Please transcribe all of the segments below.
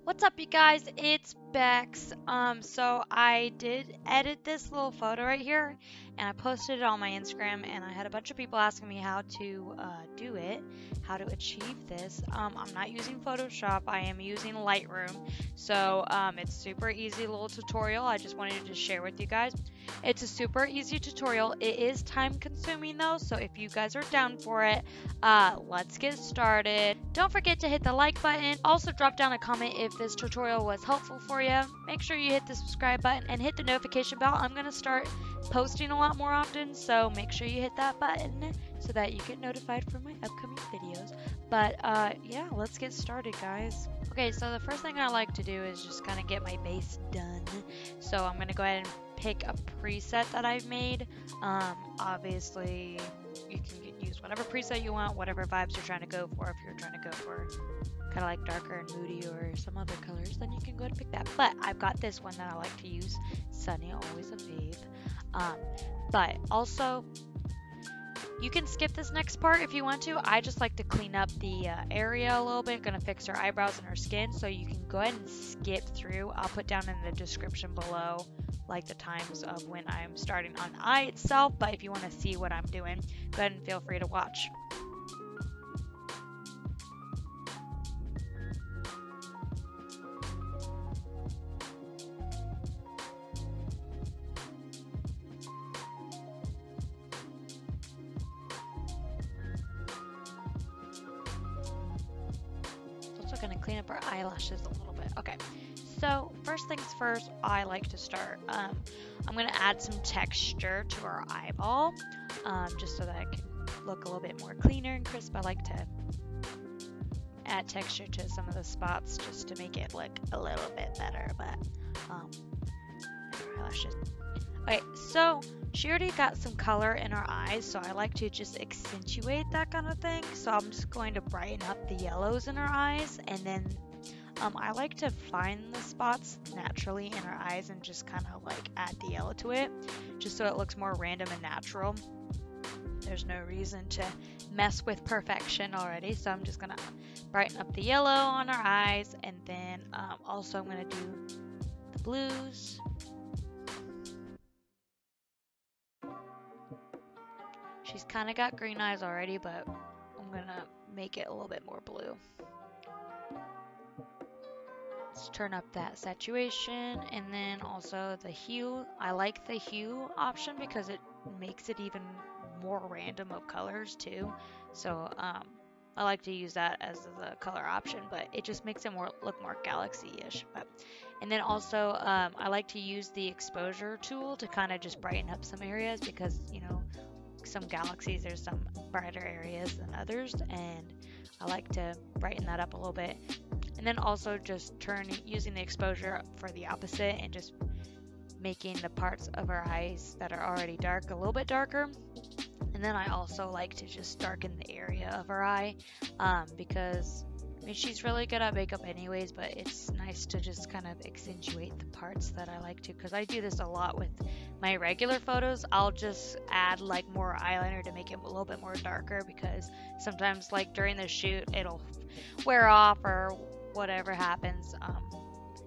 What's up, you guys? It's Bex. So I did edit this little photo right here, and I posted it on my Instagram, and I had a bunch of people asking me how to do it, how to achieve this. I'm not using Photoshop. I am using Lightroom. So it's super easy little tutorial. I just wanted to share with you guys. It's a super easy tutorial. It is time consuming though, so if you guys are down for it, let's get started. Don't forget to hit the like button. Also drop down a comment if this tutorial was helpful for you. Make sure you hit the subscribe button and hit the notification bell. I'm going to start posting a lot more often, so make sure you hit that button so that you get notified for my upcoming videos. But yeah, let's get started, guys. Okay, so the first thing I like to do is just kind of get my base done. So I'm going to go ahead and pick a preset that I've made. Obviously you can use whatever preset you want, whatever vibes you're trying to go for. If you're trying to go for kind of like darker and moody or some other colors, then you can go ahead and pick that. But I've got this one that I like to use, Sunny, always a fave. But also you can skip this next part if you want to. I just like to clean up the area a little bit. Gonna fix her eyebrows and her skin, so you can go ahead and skip through. I'll put down in the description below like the times of when I'm starting on the eye itself, but if you want to see what I'm doing, go ahead and feel free to watch. Also going to clean up our eyelashes a little bit. Okay, so first things first, I like to start. I'm going to add some texture to our eyeball, just so that it can look a little bit more cleaner and crisp. I like to add texture to some of the spots just to make it look a little bit better. But eyelashes. Okay, so she already got some color in her eyes, so I like to just accentuate that kind of thing. So I'm just going to brighten up the yellows in her eyes, and then I like to find the spots naturally in her eyes and just kind of like add the yellow to it, just so it looks more random and natural. There's no reason to mess with perfection already, so I'm just gonna brighten up the yellow on her eyes, and then also I'm gonna do the blues. She's kind of got green eyes already, but I'm gonna make it a little bit more blue. Let's turn up that saturation, and then also the hue. I like the hue option because it makes it even more random of colors too. So I like to use that as the color option, but it just makes it look more galaxy-ish. And then also I like to use the exposure tool to kind of just brighten up some areas, because you know, some galaxies, there's some brighter areas than others, and I like to brighten that up a little bit. And then also just using the exposure for the opposite and just making the parts of our eyes that are already dark a little bit darker. And then I also like to just darken the area of her eye, because I mean, she's really good at makeup anyways, but it's nice to just kind of accentuate the parts that I like to, because I do this a lot with my regular photos. I'll just add like more eyeliner to make it a little bit more darker, because sometimes like during the shoot it'll wear off or whatever happens.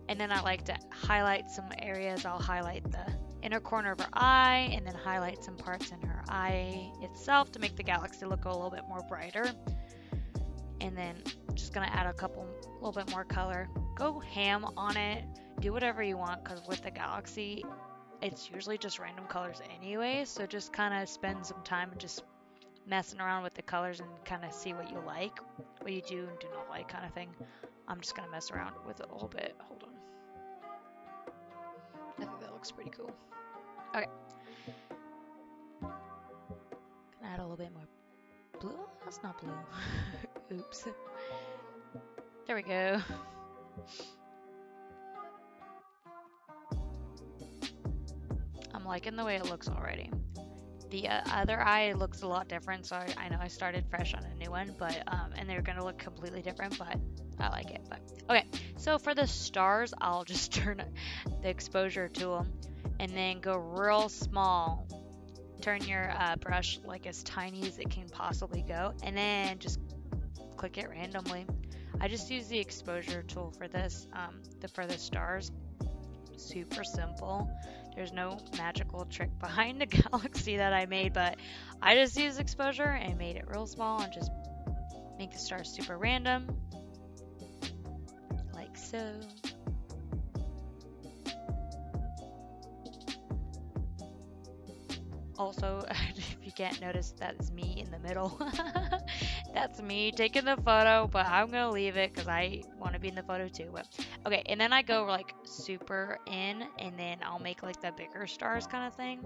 And then I like to highlight some areas. I'll highlight the inner corner of her eye, and then highlight some parts in her eye itself to make the galaxy look a little bit more brighter. And then just gonna add a little bit more color. Go ham on it, do whatever you want, because with the galaxy it's usually just random colors anyway, so just kind of spend some time and just messing around with the colors and kind of see what you like, what you do and do not like, kind of thing. I'm just gonna mess around with it a little bit. Hold on, I think that looks pretty cool. Okay, gonna add a little bit more blue. That's not blue. Oops. There we go. I'm liking the way it looks already. The other eye looks a lot different, so I know I started fresh on a new one, but and they're gonna look completely different, but I like it. But okay, so for the stars, I'll just turn the exposure tool and then go real small. Turn your brush like as tiny as it can possibly go, and then just click it randomly. I just use the exposure tool for this, for the stars. Super simple. There's no magical trick behind the galaxy that I made, but I just used exposure and made it real small and just make the stars super random, like so. Also, if you can't notice, that's me in the middle. That's me taking the photo, but I'm gonna leave it because I want to be in the photo too. But okay, and then I go like super in, and then I'll make like the bigger stars kind of thing.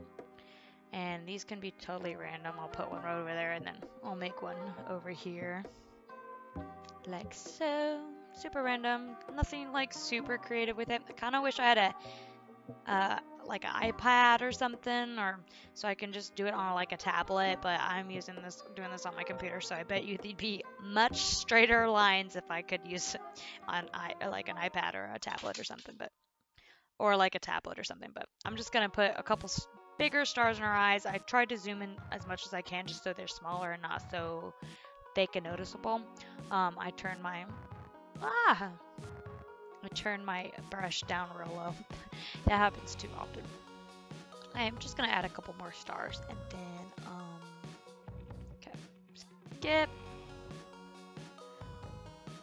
And these can be totally random. I'll put one right over there, and then I'll make one over here, like so. Super random. Nothing like super creative with it. I kind of wish I had like an iPad or something, or so I can just do it on like a tablet, but I'm doing this on my computer, so I bet you there'd be much straighter lines if I could use like an iPad or a tablet or something, or like a tablet or something. But I'm just gonna put a couple bigger stars in her eyes. I've tried to zoom in as much as I can just so they're smaller and not so thick and noticeable. I turn my brush down real low. That happens too often. I am just gonna add a couple more stars, and then okay, skip.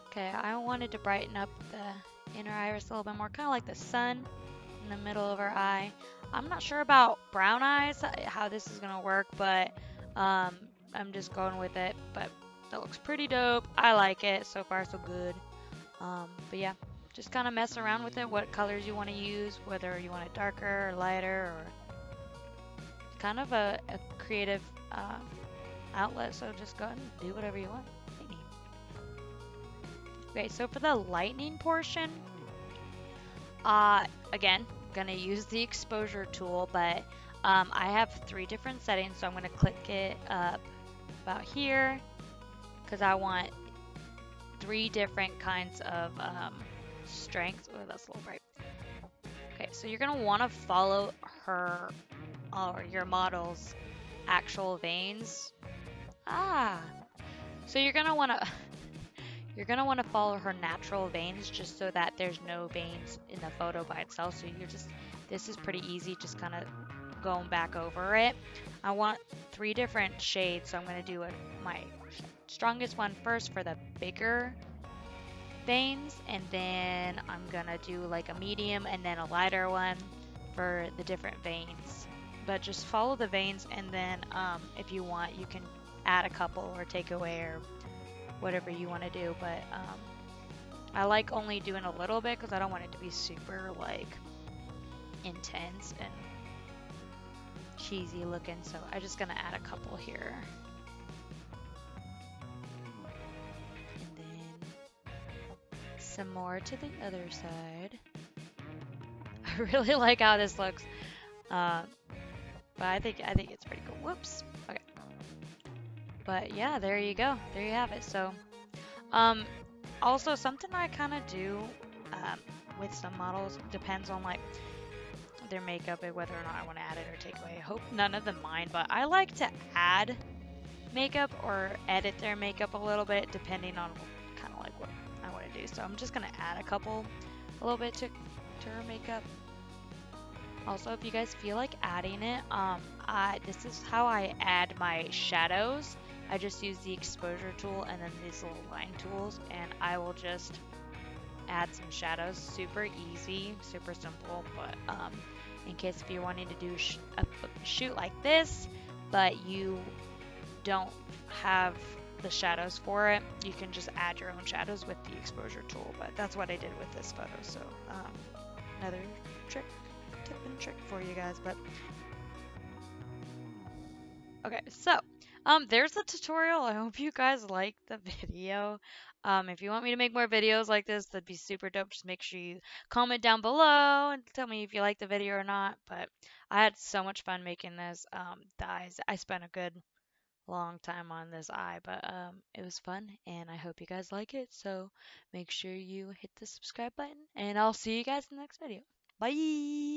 Okay, I wanted to brighten up the inner iris a little bit more, kind of like the sun in the middle of her eye. I'm not sure about brown eyes, how this is gonna work, but I'm just going with it. But that looks pretty dope. I like it. So far, so good. But yeah, just kind of mess around with it, what colors you want to use, whether you want it darker or lighter, or kind of a creative outlet, so just go ahead and do whatever you want. Okay, so for the lightning portion, again, gonna use the exposure tool, but I have 3 different settings, so I'm gonna click it up about here, because I want 3 different kinds of strengths. Oh, that's a little bright. Okay, so you're gonna want to follow her or your model's actual veins. So you're gonna want to follow her natural veins, just so that there's no veins in the photo by itself. So this is pretty easy, just kind of going back over it. I want 3 different shades, so I'm gonna do my strongest one first for the bigger veins, and then I'm gonna do like a medium and then a lighter one for the different veins. But just follow the veins, and then if you want, you can add a couple or take away or whatever you want to do. But I like only doing a little bit because I don't want it to be super like intense and cheesy looking, so I'm just gonna add a couple here. And then some more to the other side. I really like how this looks. But I think it's pretty cool. Whoops. Okay. But yeah, there you go. There you have it. So, also something I kind of do with some models, depends on like their makeup and whether or not I want to add it or take away. I hope none of them mind, but I like to add makeup or edit their makeup a little bit depending on kind of like what I want to do. So I'm just gonna add a little bit to her makeup. Also, if you guys feel like adding it, this is how I add my shadows. I just use the exposure tool and then these little line tools, and I will just add some shadows. Super easy, super simple, but in case if you're wanting to do a shoot like this, but you don't have the shadows for it, you can just add your own shadows with the exposure tool. But that's what I did with this photo, so another tip and trick for you guys. But okay, so there's the tutorial. I hope you guys liked the video. If you want me to make more videos like this, that'd be super dope. Just make sure you comment down below and tell me if you like the video or not. But I had so much fun making this. The eyes, I spent a good long time on this eye, but it was fun, and I hope you guys like it. So make sure you hit the subscribe button, and I'll see you guys in the next video. Bye.